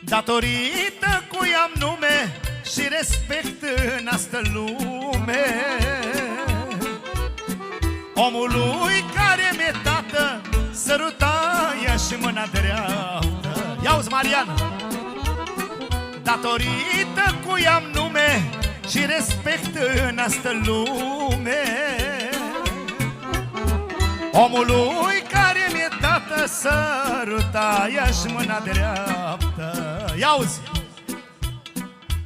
datorită cui am nume și respect în asta lume, omului care mi-e tată, săruta-ia și mâna dreaptă. Ia-uzi, Marian! Datorită cui am nume și respect în asta lume, omului care mi-e tată, săruta-ia și mâna dreaptă. Ia-uzi!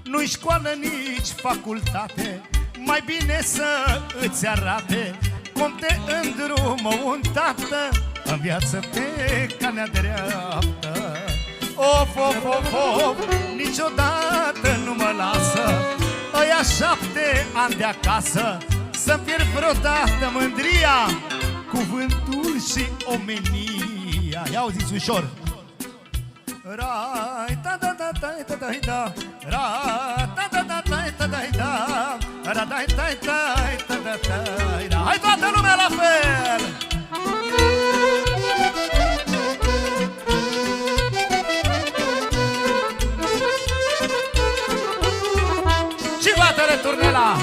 Nu-i școală, nici facultate, mai bine să îți arate cum te îndrumă un tată în viață pe calea dreaptă. Of, of, of, of, niciodată nu mă lasă ăia 7 ani de acasă să-mi pierd vreodată mândria, cuvântul și omenia. Ia auziți ușor. Rai ta da da da da da da, ra ta da da da da da da, ra da da da da da da. Hai toată lumea la fel! Și batere turnela!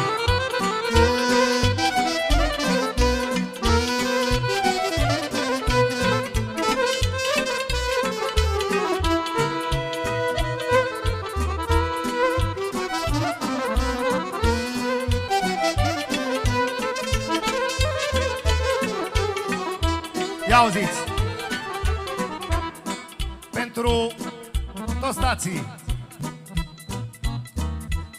Ia auziți! Pentru toți tații,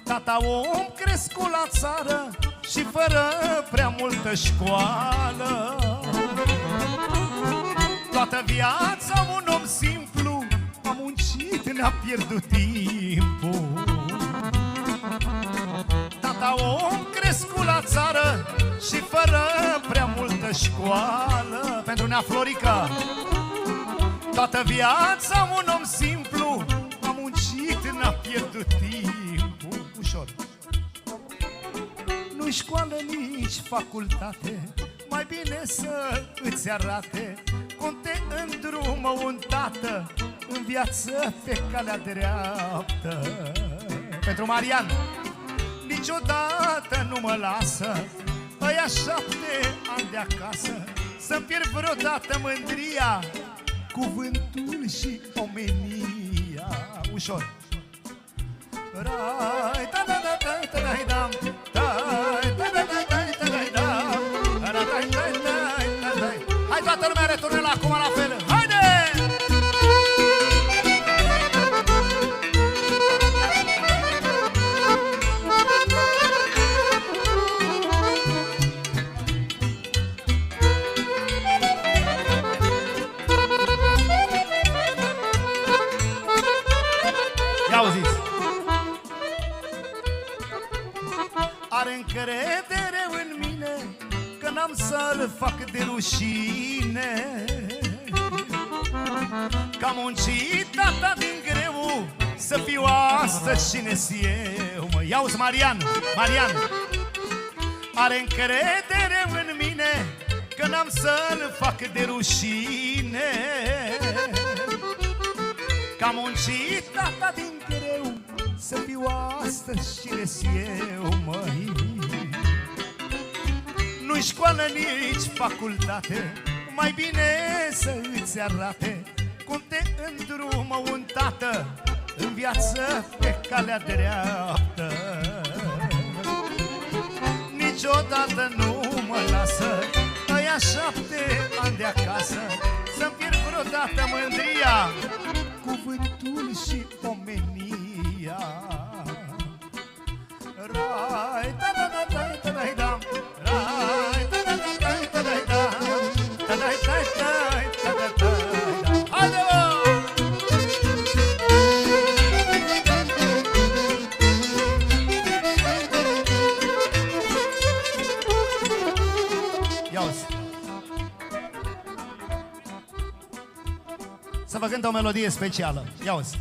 tata om crescut la țară și fără prea multă școală. Toată viața un om simplu a muncit, n-a pierdut timpul. Tata om crescut la țară și fără prea multă școală. Pentru Nea Florica. Toată viața un om simplu a muncit, n-a pierdut timpul. Ușor. Nu-i școală, nici facultate, mai bine să îți arate cum te îndrumă un tată în viață pe calea dreaptă. Pentru Marian. Niciodată nu mă lasă ăia 7 ani de acasă să-mi pierd vreodată mândria, cuvântul și omenia. Ușor. Rai da da da da da da da da da da da da. Hai toată lumea, returnăm acum la fel. Haide! Are încredere în mine că n-am să-l fac de rușine, că am muncit tata din greu să fiu astăzi cine-s eu. Ia-uzi, Marian, Marian! Are încredere în mine că n-am să-l fac de rușine, că am muncit tata din greu să fiu astăzi cine-s eu, măi. Nu-i școală, nici facultate, mai bine să îți arate cum te îndrumă un tată în viață pe calea dreaptă. Niciodată nu mă lasă ăia 7 ani de acasă să-mi pierd vreodată mândria, cuvântul și omenia. Rai da da da da da da da, rai da da da da da da da, da da da da da da. Haide, mă! Ia-uzi! Să vă cânt o melodie specială. Ia-uzi!